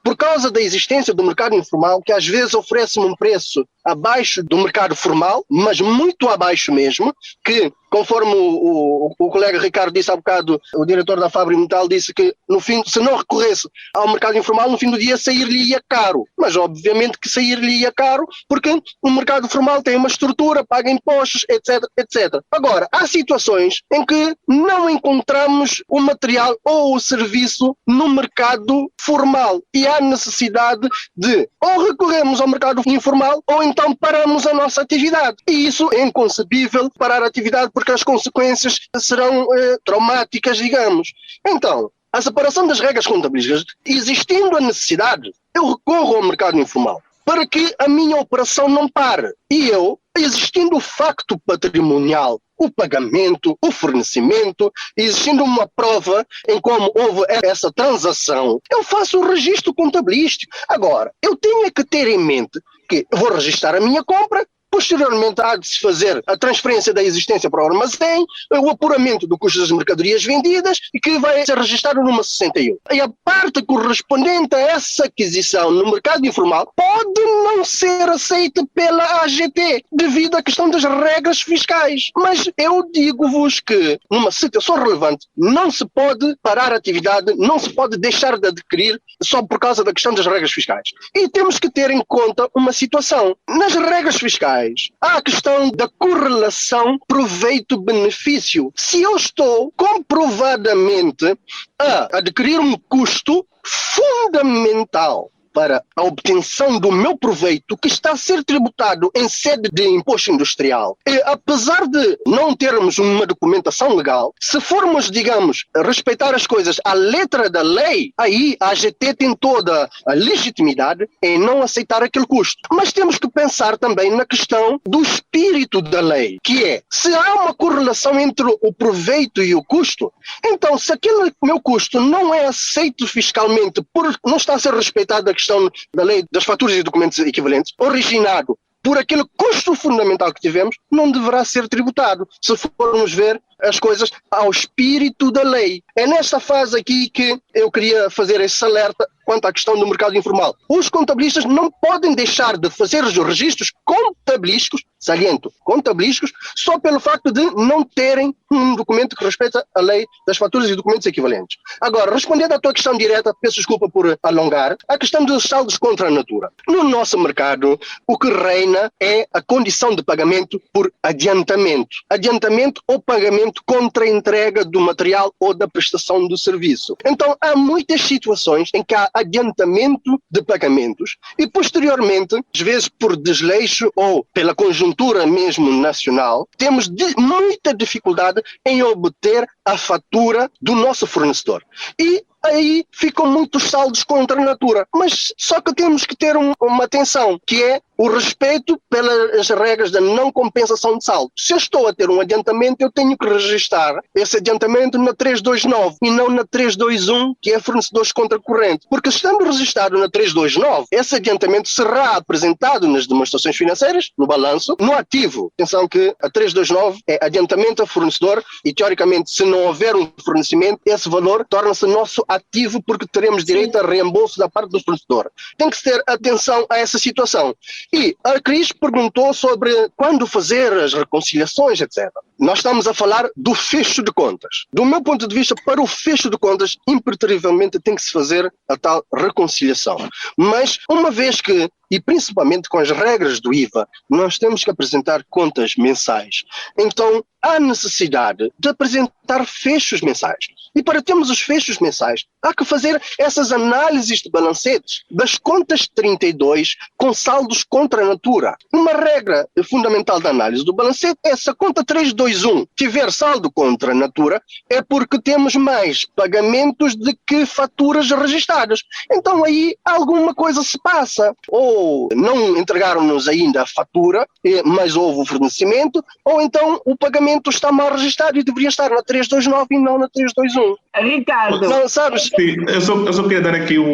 Por causa da existência do mercado informal, que às vezes oferece um preço abaixo do mercado formal, mas muito abaixo mesmo, que, conforme o colega Ricardo disse há bocado, o diretor da Fábrica Metal disse que, no fim, se não recorresse ao mercado informal, no fim do dia sair-lhe-ia caro. Mas, obviamente, que sair-lhe-ia caro, porque o mercado formal tem uma estrutura, paga impostos, etc, etc. Agora, há situações em que não encontramos o material ou o serviço no mercado formal e há necessidade de ou recorremos ao mercado informal ou então paramos a nossa atividade. E isso é inconcebível, parar a atividade, porque as consequências serão traumáticas, digamos. Então, a separação das regras contabilísticas, existindo a necessidade, eu recorro ao mercado informal para que a minha operação não pare. E eu, existindo o facto patrimonial, o pagamento, o fornecimento, existindo uma prova em como houve essa transação, eu faço o registro contabilístico. Agora, eu tenho que ter em mente que vou registrar a minha compra, posteriormente há de se fazer a transferência da existência para o armazém, o apuramento do custo das mercadorias vendidas e que vai ser registrado numa 61. E a parte correspondente a essa aquisição no mercado informal pode não ser aceita pela AGT devido à questão das regras fiscais. Mas eu digo-vos que numa situação relevante não se pode parar a atividade, não se pode deixar de adquirir só por causa da questão das regras fiscais. E temos que ter em conta uma situação. Nas regras fiscais há a questão da correlação proveito-benefício. Se eu estou comprovadamente a adquirir um custo fundamental para a obtenção do meu proveito que está a ser tributado em sede de imposto industrial. E, apesar de não termos uma documentação legal, se formos, digamos, respeitar as coisas à letra da lei, aí a AGT tem toda a legitimidade em não aceitar aquele custo. Mas temos que pensar também na questão do espírito da lei, que é, se há uma correlação entre o proveito e o custo, então se aquele meu custo não é aceito fiscalmente por não estar a ser respeitado a questão da lei das faturas e documentos equivalentes, originado por aquele custo fundamental que tivemos, não deverá ser tributado, se formos ver as coisas ao espírito da lei. É nesta fase aqui que eu queria fazer esse alerta quanto à questão do mercado informal. Os contabilistas não podem deixar de fazer os registros contabilísticos, saliento, contabilísticos, só pelo facto de não terem um documento que respeita a lei das faturas e documentos equivalentes. Agora, respondendo à tua questão direta, peço desculpa por alongar, a questão dos saldos contra a natura. No nosso mercado, o que reina é a condição de pagamento por adiantamento. Adiantamento ou pagamento contra a entrega do material ou da prestação do serviço. Então, há muitas situações em que há adiantamento de pagamentos e, posteriormente, às vezes por desleixo ou pela conjuntura mesmo nacional, temos muita dificuldade em obter a fatura do nosso fornecedor. E aí ficam muitos saldos contra a natura. Mas só que temos que ter uma atenção, que é o respeito pelas regras da não compensação de saldo. Se eu estou a ter um adiantamento, eu tenho que registrar esse adiantamento na 329 e não na 321, que é fornecedores contra corrente. Porque estando registrado na 329, esse adiantamento será apresentado nas demonstrações financeiras, no balanço, no ativo. Atenção que a 329 é adiantamento a fornecedor e, teoricamente, se não houver um fornecimento, esse valor torna-se nosso ativo porque teremos direito a reembolso da parte do fornecedor. Tem que ter atenção a essa situação. E a Cris perguntou sobre quando fazer as reconciliações, etc. Nós estamos a falar do fecho de contas. Do meu ponto de vista, para o fecho de contas, imperativamente tem que se fazer a tal reconciliação. Mas, uma vez que, e principalmente com as regras do IVA, nós temos que apresentar contas mensais. Então, há necessidade de apresentar fechos mensais. E para termos os fechos mensais, há que fazer essas análises de balancetes das contas 32 com saldos contra a natura. Uma regra fundamental da análise do balancete é se a conta 321 tiver saldo contra a natura, é porque temos mais pagamentos do que faturas registradas. Então aí alguma coisa se passa. Ou ou não entregaram-nos ainda a fatura, mas houve o fornecimento, ou então o pagamento está mal registado e deveria estar na 329 e não na 321. Ricardo. Não, sabes? Sim, eu só queria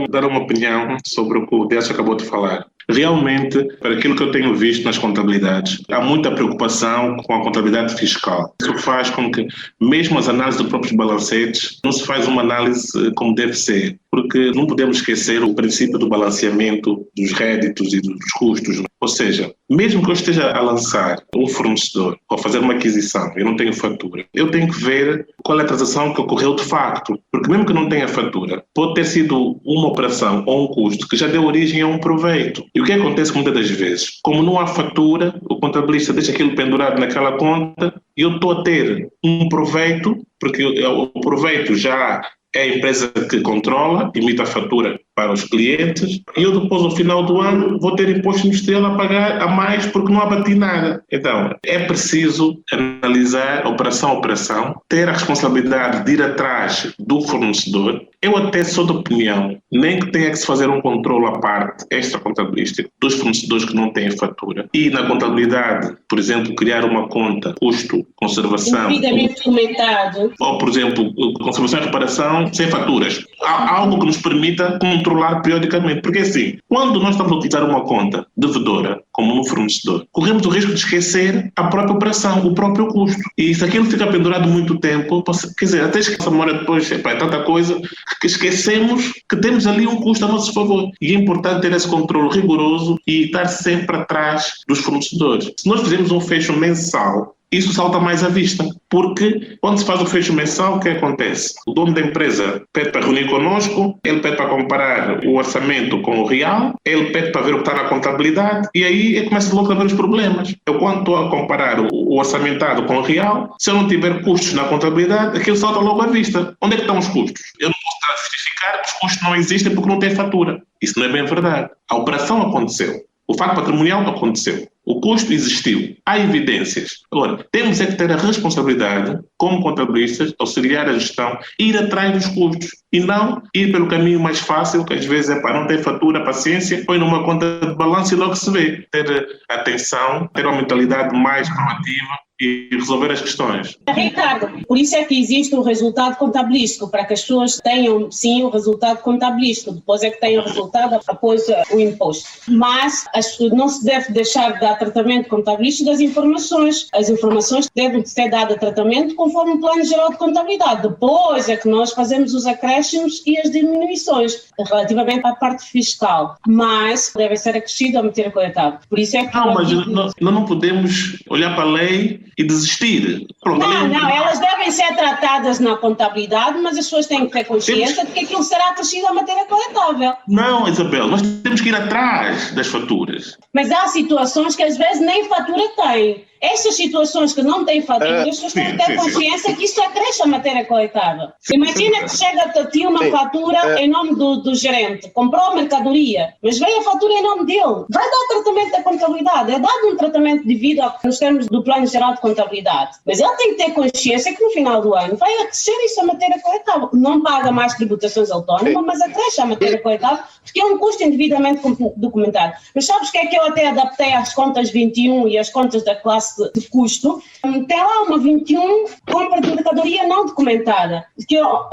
dar uma opinião sobre o que o Décio acabou de falar. Realmente, para aquilo que eu tenho visto nas contabilidades, há muita preocupação com a contabilidade fiscal. Isso faz com que, mesmo as análises dos próprios balancetes, não se faz uma análise como deve ser, porque não podemos esquecer o princípio do balanceamento dos réditos e dos custos. Ou seja, mesmo que eu esteja a lançar um fornecedor ou fazer uma aquisição, eu não tenho fatura, eu tenho que ver qual é a transação que ocorreu de facto, porque mesmo que não tenha fatura, pode ter sido uma operação ou um custo que já deu origem a um proveito. E o que acontece muitas das vezes? Como não há fatura, o contabilista deixa aquilo pendurado naquela conta e eu estou a ter um proveito, porque o proveito já é a empresa que controla, emite a fatura para os clientes, e eu depois, no final do ano, vou ter imposto industrial a pagar a mais porque não abati nada. Então, é preciso analisar operação a operação, ter a responsabilidade de ir atrás do fornecedor. Eu até sou de opinião, nem que tenha que se fazer um controle à parte extra-contabilístico dos fornecedores que não têm fatura. E na contabilidade, por exemplo, criar uma conta custo, conservação... Devidamente documentado. Ou, por exemplo, conservação e reparação sem faturas. Há algo que nos permita controlar periodicamente. Porque assim, quando nós estamos a utilizar uma conta devedora, como um fornecedor, corremos o risco de esquecer a própria operação, o próprio custo. E se aquilo fica pendurado muito tempo, quer dizer, até esquecer a memória depois, é tanta coisa que esquecemos que temos ali um custo a nosso favor. E é importante ter esse controle rigoroso e estar sempre atrás dos fornecedores. Se nós fizermos um fecho mensal, isso salta mais à vista, porque quando se faz o fecho mensal, o que acontece? O dono da empresa pede para reunir connosco, ele pede para comparar o orçamento com o real, ele pede para ver o que está na contabilidade, e aí começa logo a ver os problemas. Eu, quando estou a comparar o orçamentado com o real, se eu não tiver custos na contabilidade, aquilo salta logo à vista. Onde é que estão os custos? Eu não posso estar a justificar que os custos não existem porque não tem fatura. Isso não é bem verdade. A operação aconteceu. O facto patrimonial aconteceu. O custo existiu. Há evidências. Agora, temos é que ter a responsabilidade, como contabilistas, auxiliar a gestão, ir atrás dos custos e não ir pelo caminho mais fácil, que às vezes é para não ter fatura, paciência, põe numa conta de balanço e logo se vê. Ter atenção, ter uma mentalidade mais proativa e resolver as questões. Ricardo, por isso é que existe o resultado contabilístico, para que as pessoas tenham, sim, o resultado contabilístico, depois é que tenham o resultado após o imposto. Mas não se deve deixar de dar tratamento contabilístico das informações. As informações devem ser dadas tratamento conforme o Plano Geral de Contabilidade. Depois é que nós fazemos os acréscimos e as diminuições relativamente à parte fiscal. Mas deve ser acrescido a matéria coletável. Por isso é que... Nós não podemos olhar para a lei e desistir. Pronto, não, elas devem ser tratadas na contabilidade, mas as pessoas têm que ter consciência de que aquilo será acrescido à matéria coletável. Não, Isabel, nós temos que ir atrás das faturas. Mas há situações que às vezes nem fatura têm. Estas situações que não têm fatura, as pessoas têm que ter consciência que isto acresce a matéria coletável. Imagina que chega a ti uma fatura em nome do gerente, comprou mercadoria, mas veio a fatura em nome dele. Vai dar tratamento da contabilidade, é dado um tratamento devido nos termos do Plano Geral de Contabilidade. Mas ele tem que ter consciência que no final do ano vai acrescer isso a matéria coletável. Não paga mais tributações autónomas, mas acresce a matéria coletável, porque é um custo indevidamente documentado. Mas sabes o que é que eu até adaptei às contas 21 e às contas da classe de custo? Tem lá uma 21, compra de mercadoria não documentada,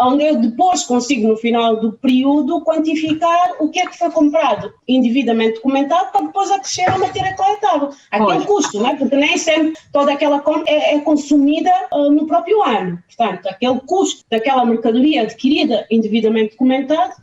onde eu depois consigo, no final do período, quantificar o que é que foi comprado indevidamente documentado para depois acrescer a matéria coletável. Aquele custo, não é? Porque nem sempre toda aquela compra é consumida no próprio ano. Portanto, aquele custo daquela mercadoria adquirida indevidamente documentado,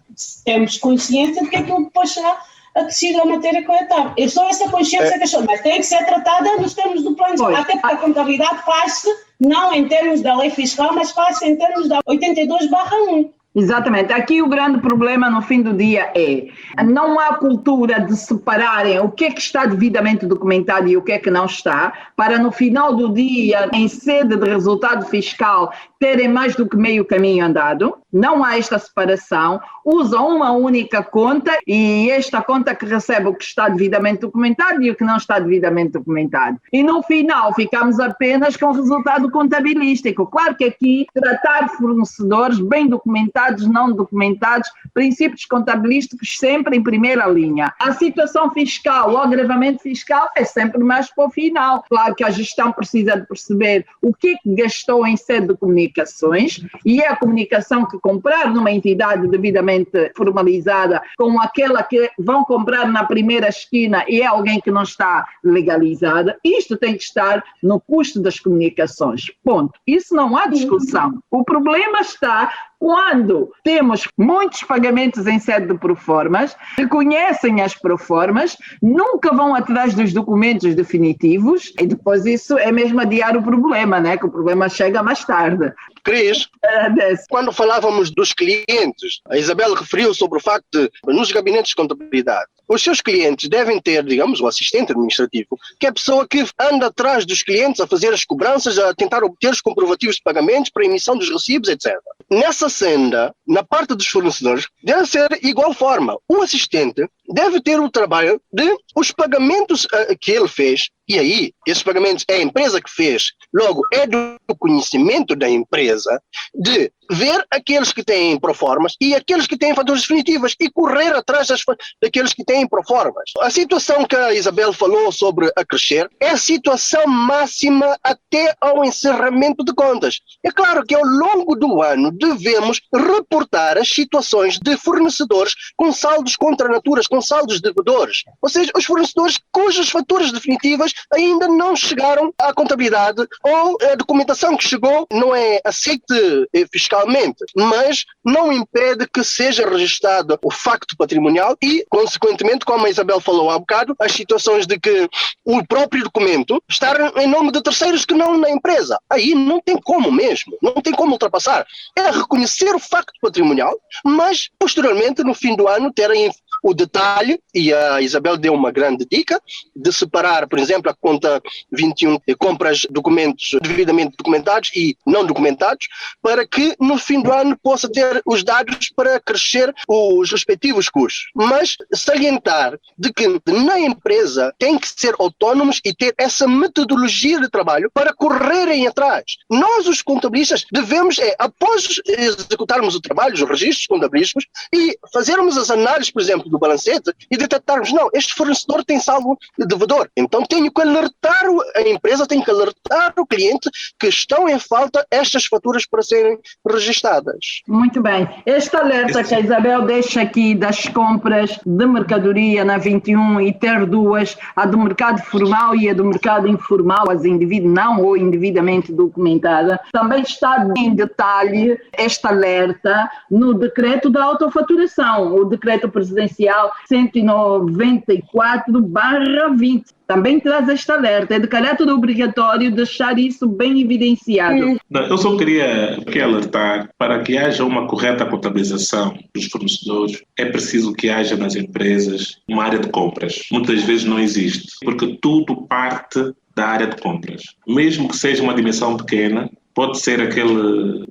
temos consciência de que aquilo depois será acrescido à matéria coletável. Eu sou essa consciência que achou, mas tem que ser tratada nos termos do plano, até porque a contabilidade faz-se não em termos da lei fiscal, mas faz-se em termos da 82/1. Exatamente. Aqui o grande problema no fim do dia é não há cultura de separarem o que é que está devidamente documentado e o que é que não está, para no final do dia, em sede de resultado fiscal, terem mais do que meio caminho andado, não há esta separação, usam uma única conta e esta conta que recebe o que está devidamente documentado e o que não está devidamente documentado. E no final ficamos apenas com o resultado contabilístico. Claro que aqui tratar fornecedores bem documentados, não documentados, princípios contabilísticos sempre em primeira linha. A situação fiscal, o agravamento fiscal é sempre mais para o final. Claro que a gestão precisa de perceber o que gastou em sede de comunicações e é a comunicação que comprar numa entidade devidamente formalizada com aquela que vão comprar na primeira esquina e é alguém que não está legalizada. Isto tem que estar no custo das comunicações. Ponto. Isso não há discussão. O problema está quando temos muitos pagamentos em sede de proformas, reconhecem as proformas, nunca vão atrás dos documentos definitivos e depois isso é mesmo adiar o problema, né? Que o problema chega mais tarde. Cris, quando falávamos dos clientes, a Isabel referiu sobre o facto de, nos gabinetes de contabilidade, os seus clientes devem ter, digamos, o assistente administrativo, que é a pessoa que anda atrás dos clientes a fazer as cobranças, a tentar obter os comprovativos de pagamentos para a emissão dos recibos, etc. Nessa senda, na parte dos fornecedores, deve ser igual forma. O assistente deve ter o trabalho de os pagamentos que ele fez, e aí, esses pagamentos é a empresa que fez, logo é do conhecimento da empresa, de ver aqueles que têm proformas e aqueles que têm faturas definitivas e correr atrás daqueles que têm proformas. A situação que a Isabel falou sobre a crescer é a situação máxima até ao encerramento de contas. É claro que ao longo do ano devemos reportar as situações de fornecedores com saldos contra naturas, com saldos devedores. Ou seja, os fornecedores cujas faturas definitivas ainda não chegaram à contabilidade ou a documentação que chegou não é aceite fiscalmente, mas não impede que seja registado o facto patrimonial e, consequentemente, como a Isabel falou há bocado, as situações de que o próprio documento está em nome de terceiros que não na empresa. Aí não tem como mesmo, não tem como ultrapassar. É reconhecer o facto patrimonial, mas, posteriormente, no fim do ano, terem o detalhe, e a Isabel deu uma grande dica, de separar, por exemplo, a conta 21 compras documentos devidamente documentados e não documentados, para que no fim do ano possa ter os dados para crescer os respectivos custos. Mas salientar de que na empresa tem que ser autónomos e ter essa metodologia de trabalho para correrem atrás. Nós, os contabilistas, devemos, após executarmos o trabalho, os registros contabilísticos, e fazermos as análises, por exemplo, do balancete e detectarmos, não, este fornecedor tem saldo de devedor, então tenho que alertar a empresa, tenho que alertar o cliente que estão em falta estas faturas para serem registadas. Muito bem. Este alerta que a Isabel deixa aqui das compras de mercadoria na 21 e ter duas, a do mercado formal e a do mercado informal, as não ou indevidamente documentada, também está em detalhe este alerta no decreto da autofaturação, o decreto presidencial 194/20. Também traz este alerta, é de caráter obrigatório deixar isso bem evidenciado. Eu só queria alertar, para que haja uma correta contabilização dos fornecedores, é preciso que haja nas empresas uma área de compras. Muitas vezes não existe, porque tudo parte da área de compras. Mesmo que seja uma dimensão pequena, pode ser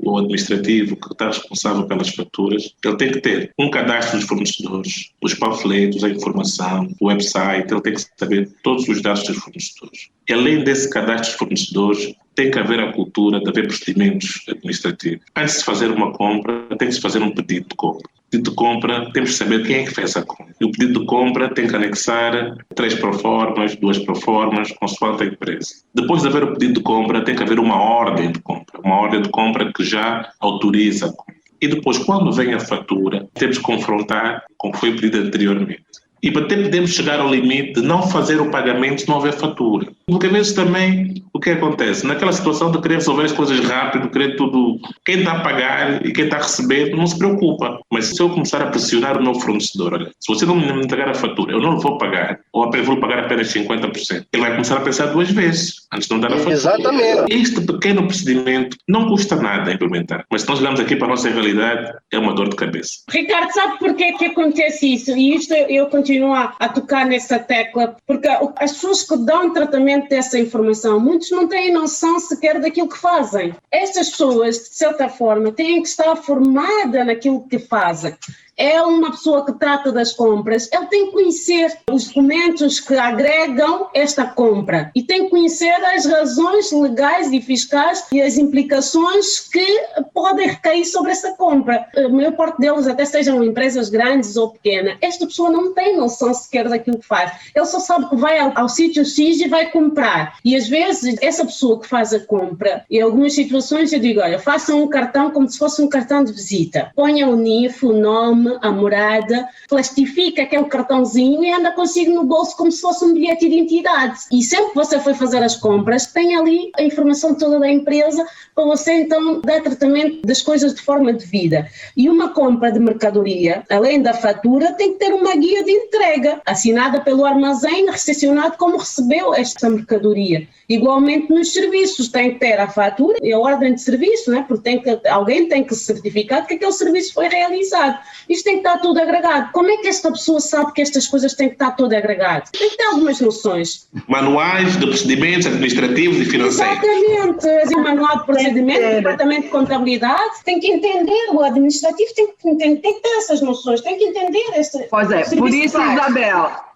o administrativo que está responsável pelas faturas. Ele tem que ter um cadastro dos fornecedores, os panfletos, a informação, o website, ele tem que saber todos os dados dos fornecedores. E além desse cadastro dos fornecedores, tem que haver a cultura de haver procedimentos administrativos. Antes de fazer uma compra, tem que se fazer um pedido de compra. O pedido de compra, temos que saber quem é que fez a compra. E o pedido de compra tem que anexar 3 proformas, 2 proformas, consoante a empresa. Depois de haver o pedido de compra, tem que haver uma ordem de compra. Uma ordem de compra que já autoriza a compra. E depois, quando vem a fatura, temos que confrontar com o que foi pedido anteriormente. E até podemos chegar ao limite de não fazer o pagamento se não houver fatura. Porque às vezes também, o que acontece? Naquela situação de querer resolver as coisas rápido, querer tudo, quem está a pagar e quem está a receber não se preocupa. Mas se eu começar a pressionar o meu fornecedor, olha, se você não me entregar a fatura, eu não vou pagar, ou vou pagar apenas 50%, ele vai começar a pensar 2 vezes antes de não dar a fatura. Exatamente. Este pequeno procedimento não custa nada a implementar, mas se nós olharmos aqui para a nossa realidade, é uma dor de cabeça. Ricardo, sabe porquê é que acontece isso? E isto eu continuo a tocar nessa tecla, porque as pessoas que dão tratamento conhecimento dessa informação. Muitos não têm noção sequer daquilo que fazem. Estas pessoas, de certa forma, têm que estar formadas naquilo que fazem. É uma pessoa que trata das compras, ele tem que conhecer os documentos que agregam esta compra e tem que conhecer as razões legais e fiscais e as implicações que podem recair sobre essa compra. A maior parte deles, até sejam empresas grandes ou pequenas, esta pessoa não tem noção sequer daquilo que faz. Ele só sabe que vai ao sítio X e vai comprar. E às vezes, essa pessoa que faz a compra, em algumas situações eu digo, olha, façam um cartão como se fosse um cartão de visita. Ponham o NIF, o nome, a morada, plastifica aquele cartãozinho e anda consigo no bolso como se fosse um bilhete de identidade. E sempre que você for fazer as compras, tem ali a informação toda da empresa para você então dar tratamento das coisas de forma devida. E uma compra de mercadoria, além da fatura, tem que ter uma guia de entrega, assinada pelo armazém, recepcionado como recebeu esta mercadoria. Igualmente nos serviços, tem que ter a fatura e a ordem de serviço, né? Porque alguém tem que certificar que aquele serviço foi realizado. Isto tem que estar tudo agregado. Como é que esta pessoa sabe que estas coisas têm que estar tudo agregado? Tem que ter algumas noções. Manuais de procedimentos administrativos e financeiros. Exatamente. O manual de procedimento, o departamento de contabilidade, tem que entender, o administrativo tem que ter essas noções, tem que entender esta. Pois é, por isso,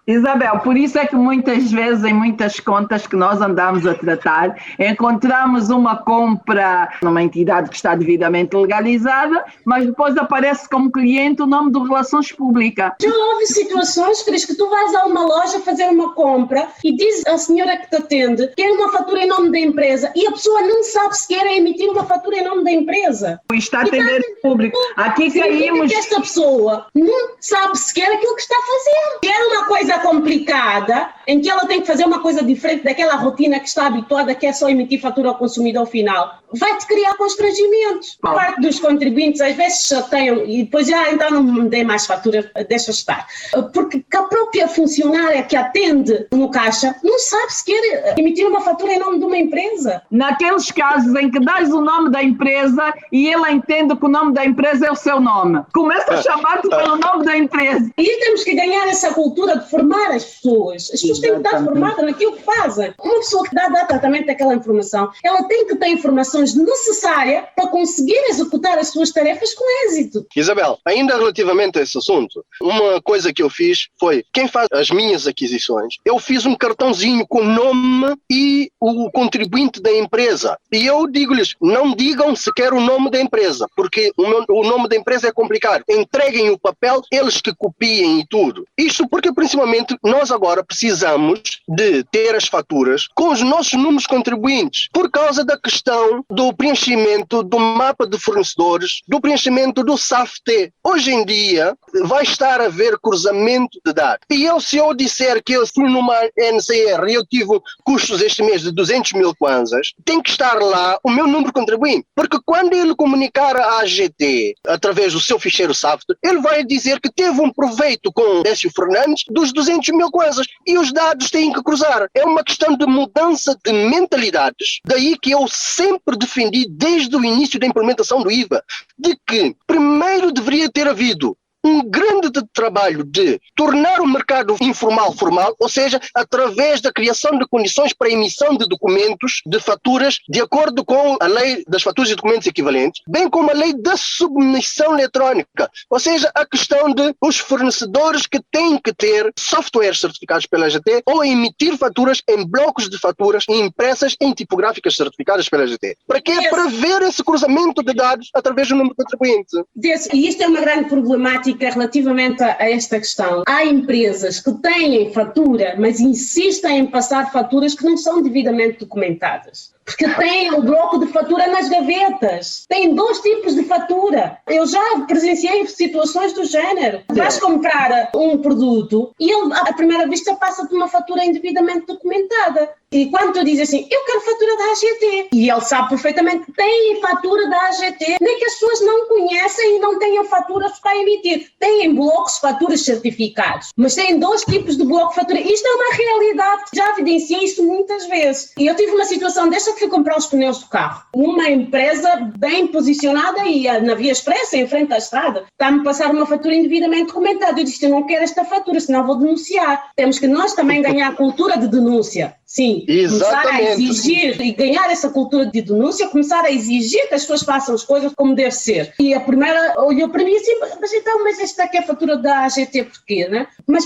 Isabel, por isso é que muitas vezes em muitas contas que nós andamos a tratar, encontramos uma compra numa entidade que está devidamente legalizada, mas depois aparece como cliente o nome do Relações Públicas. Já houve situações, Cris, que tu vais a uma loja fazer uma compra e diz à senhora que te atende que quer uma fatura em nome da empresa e a pessoa não sabe se quer emitir uma fatura em nome da empresa. Está a atender o público. Aqui caímos... que esta pessoa não sabe sequer aquilo que está a fazer. Quer uma coisa complicada, em que ela tem que fazer uma coisa diferente daquela rotina que está habituada, que é só emitir fatura ao consumidor final, vai-te criar constrangimentos. A parte dos contribuintes às vezes chateiam e depois então não me dei mais fatura, deixa estar. Porque a própria funcionária que atende no caixa não sabe sequer emitir uma fatura em nome de uma empresa. Naqueles casos em que dás o nome da empresa e ela entende que o nome da empresa é o seu nome, começa a chamar-te pelo nome da empresa. E temos que ganhar essa cultura de formar as pessoas. As pessoas têm que estar formadas naquilo que fazem. Uma pessoa que dá tratamento daquela informação, ela tem que ter informações necessárias para conseguir executar as suas tarefas com êxito. Isabel, ainda relativamente a esse assunto, uma coisa que eu fiz foi, quem faz as minhas aquisições, eu fiz um cartãozinho com o nome e o contribuinte da empresa. E eu digo-lhes, não digam sequer o nome da empresa, porque o nome da empresa é complicado. Entreguem o papel, eles que copiem e tudo. Isto porque, principalmente, nós agora precisamos de ter as faturas com os nossos números contribuintes, por causa da questão do preenchimento do mapa de fornecedores, do preenchimento do SAFT. Hoje em dia, vai estar a haver cruzamento de dados. E se eu disser que eu fui numa NCR e eu tive custos este mês de 200 mil kwanzas, tem que estar lá o meu número contribuinte. Porque quando ele comunicar à AGT, através do seu ficheiro SAFT, ele vai dizer que teve um proveito com o Décio Fernandes dos 200 mil kwanzas. E os dados têm que cruzar. É uma questão de mudança de mentalidades. Daí que eu sempre defendi, desde o início da implementação do IVA, de que primeiro deveria ter havido um grande trabalho de tornar o mercado informal formal, ou seja, através da criação de condições para a emissão de documentos, de faturas, de acordo com a lei das faturas e documentos equivalentes, bem como a lei da submissão eletrónica, ou seja, a questão de os fornecedores que têm que ter softwares certificados pela AGT ou emitir faturas em blocos de faturas impressas em tipográficas certificadas pela AGT. Para quê? Para ver esse cruzamento de dados através do número de contribuinte. E isto é uma grande problemática relativamente a esta questão. Há empresas que têm fatura, mas insistem em passar faturas que não são devidamente documentadas. Porque têm o bloco de fatura nas gavetas. Tem 2 tipos de fatura. Eu já presenciei situações do género. Vais comprar um produto e ele, à primeira vista, passa-te uma fatura indevidamente documentada. E quando tu dizes assim, eu quero fatura da AGT, e ele sabe perfeitamente que tem fatura da AGT, nem que as pessoas não conhecem e não tenham faturas para emitir. Têm blocos de faturas certificados, mas têm 2 tipos de bloco de fatura. Isto é uma realidade. Já evidenciei isso muitas vezes. E eu tive uma situação desta que fui comprar os pneus do carro. Uma empresa bem posicionada e na via expressa, em frente à estrada, está-me a passar uma fatura indevidamente documentada. Eu disse, eu não quero esta fatura, senão vou denunciar. Temos que nós também ganhar a cultura de denúncia. Sim, começar a exigir e ganhar essa cultura de denúncia, começar a exigir que as pessoas façam as coisas como deve ser. E a primeira olhou para mim assim, mas esta aqui é a fatura da AGT, porquê, né? Mas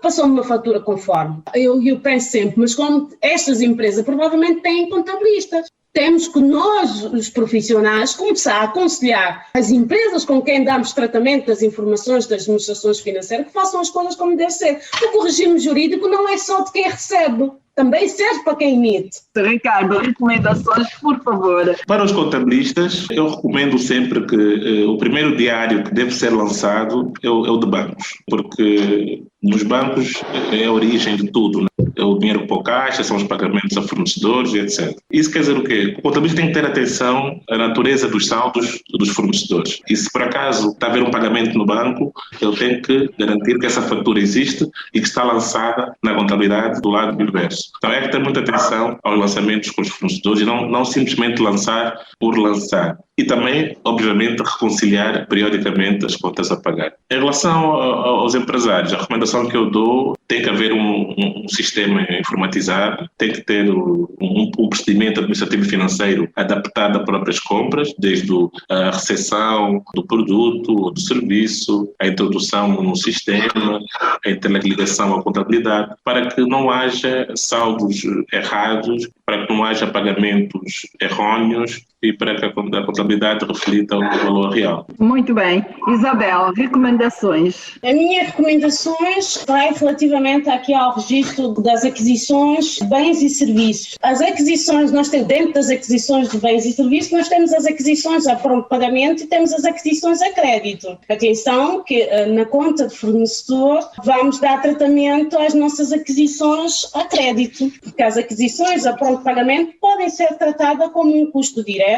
passou-me uma fatura conforme. Eu penso sempre, mas como estas empresas provavelmente têm contabilistas. Temos que nós, os profissionais, começar a aconselhar as empresas com quem damos tratamento das informações das administrações financeiras que façam as coisas como deve ser. Porque o regime jurídico não é só de quem recebe, também serve para quem emite. Ricardo, recomendações, por favor. Para os contabilistas, eu recomendo sempre que o primeiro diário que deve ser lançado é o de bancos, porque nos bancos é a origem de tudo, né? É o dinheiro para o caixa, são os pagamentos a fornecedores e etc. Isso quer dizer o quê? O contabilista tem que ter atenção à natureza dos saldos dos fornecedores. E se por acaso está a haver um pagamento no banco, ele tem que garantir que essa fatura existe e que está lançada na contabilidade do lado adverso. Então é que ter muita atenção aos lançamentos com os fornecedores e não simplesmente lançar por lançar. E também, obviamente, reconciliar periodicamente as contas a pagar. Em relação aos empresários, a recomendação que eu dou tem que haver um sistema informatizado, tem que ter um procedimento administrativo e financeiro adaptado a próprias compras, desde a recepção do produto ou do serviço, a introdução no sistema, a interligação à contabilidade, para que não haja saldos errados, para que não haja pagamentos errôneos e para que a contabilidade reflita o valor real. Muito bem. Isabel, recomendações? As minhas recomendações vai relativamente aqui ao registro das aquisições de bens e serviços. As aquisições, nós temos dentro das aquisições de bens e serviços, nós temos as aquisições a pronto pagamento e temos as aquisições a crédito. Atenção que na conta de fornecedor vamos dar tratamento às nossas aquisições a crédito, porque as aquisições a pronto pagamento podem ser tratadas como um custo direto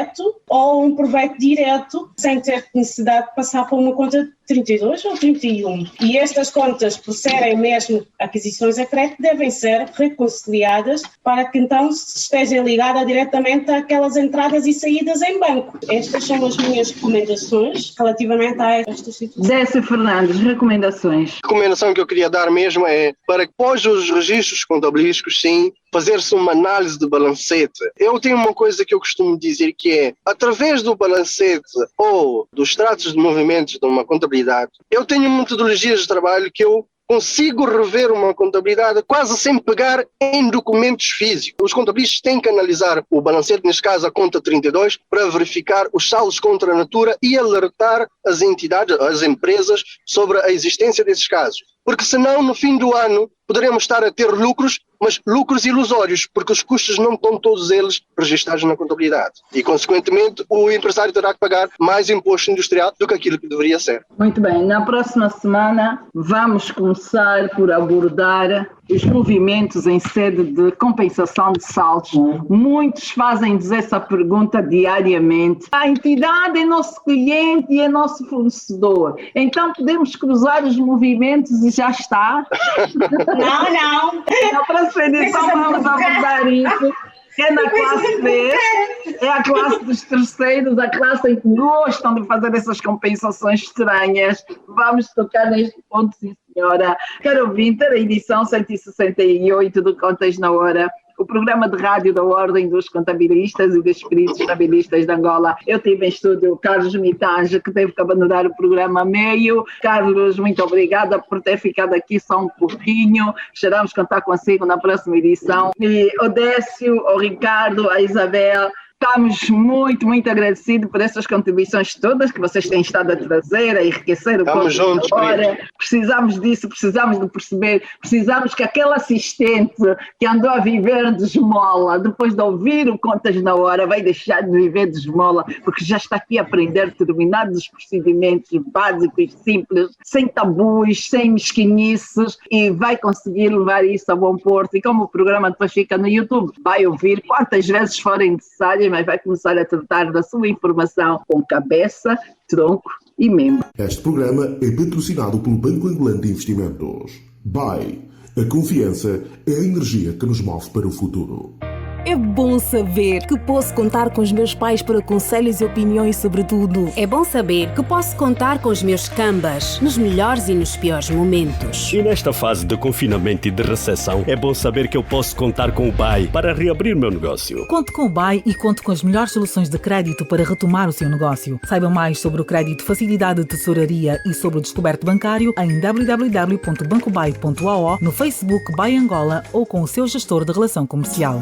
ou um proveito direto, sem ter necessidade de passar por uma conta 32 ou 31. E estas contas, por serem mesmo aquisições a crédito, devem ser reconciliadas para que então se esteja ligada diretamente àquelas entradas e saídas em banco. Estas são as minhas recomendações relativamente a estas situações. Décio Fernandes, recomendações? A recomendação que eu queria dar mesmo é para que após os registros contabilísticos, sim, fazer-se uma análise de balancete. Eu tenho uma coisa que eu costumo dizer que é, através do balancete ou dos extratos de movimentos de uma contabilidade, eu tenho metodologias de trabalho que eu consigo rever uma contabilidade quase sem pegar em documentos físicos. Os contabilistas têm que analisar o balancete, neste caso a conta 32, para verificar os saldos contra a natura e alertar as entidades, as empresas, sobre a existência desses casos. Porque senão, no fim do ano, poderemos estar a ter lucros, mas lucros ilusórios, porque os custos não estão todos eles registrados na contabilidade. E, consequentemente, o empresário terá que pagar mais imposto industrial do que aquilo que deveria ser. Muito bem, na próxima semana vamos começar por abordar os movimentos em sede de compensação de saldos. Muitos fazem-nos essa pergunta diariamente. A entidade é nosso cliente e é nosso fornecedor. Então podemos cruzar os movimentos e já está? Não. Na próxima edição vamos abordar isso. É na classe B, é a classe dos terceiros, a classe em que gostam de fazer essas compensações estranhas. Vamos tocar neste ponto, sim senhora. Caro ouvinte, a edição 168 do Contas na Hora, o programa de rádio da Ordem dos Contabilistas e dos Peritos Estabilistas de Angola. Eu tive em estúdio o Carlos Mitange, que teve que abandonar o programa a meio. Carlos, muito obrigada por ter ficado aqui só um pouquinho. Esperamos contar consigo na próxima edição. E o Décio, o Ricardo, a Isabel, estamos muito, muito agradecidos por essas contribuições todas que vocês têm estado a trazer, a enriquecer o Contas na Hora. Precisamos disso, precisamos de perceber, precisamos que aquele assistente que andou a viver de esmola, depois de ouvir o Contas na Hora, vai deixar de viver de esmola, porque já está aqui a aprender determinados procedimentos básicos e simples, sem tabus, sem mesquinices, e vai conseguir levar isso a bom porto. E como o programa depois fica no YouTube, vai ouvir quantas vezes forem necessárias, mas vai começar a tratar da sua informação com cabeça, tronco e membro. Este programa é patrocinado pelo Banco Angolano de Investimentos. BAI. A confiança é a energia que nos move para o futuro. É bom saber que posso contar com os meus pais para conselhos e opiniões sobre tudo. É bom saber que posso contar com os meus cambas nos melhores e nos piores momentos. E nesta fase de confinamento e de recessão, é bom saber que eu posso contar com o BAE para reabrir meu negócio. Conte com o BAE e conte com as melhores soluções de crédito para retomar o seu negócio. Saiba mais sobre o crédito Facilidade de Tesouraria e sobre o descoberto bancário em www.bancobai.ao, no Facebook BAE Angola ou com o seu gestor de relação comercial.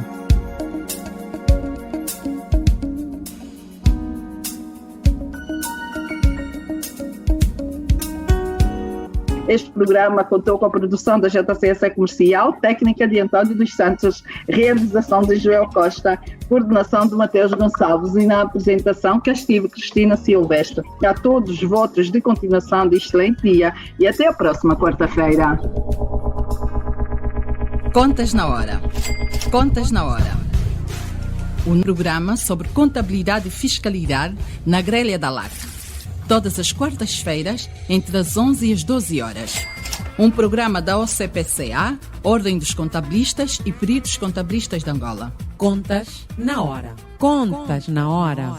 Este programa contou com a produção da JCS Comercial, técnica de António dos Santos, realização de Joel Costa, coordenação de Mateus Gonçalves e na apresentação que estive Cristina Silvestre. A todos os votos de continuação de excelente dia e até a próxima quarta-feira. Contas na Hora. Contas na Hora. Um programa sobre contabilidade e fiscalidade na grelha da LAC. Todas as quartas-feiras, entre as 11 e as 12 horas. Um programa da OCPCA, Ordem dos Contabilistas e Peritos Contabilistas de Angola. Contas na Hora. Contas na Hora.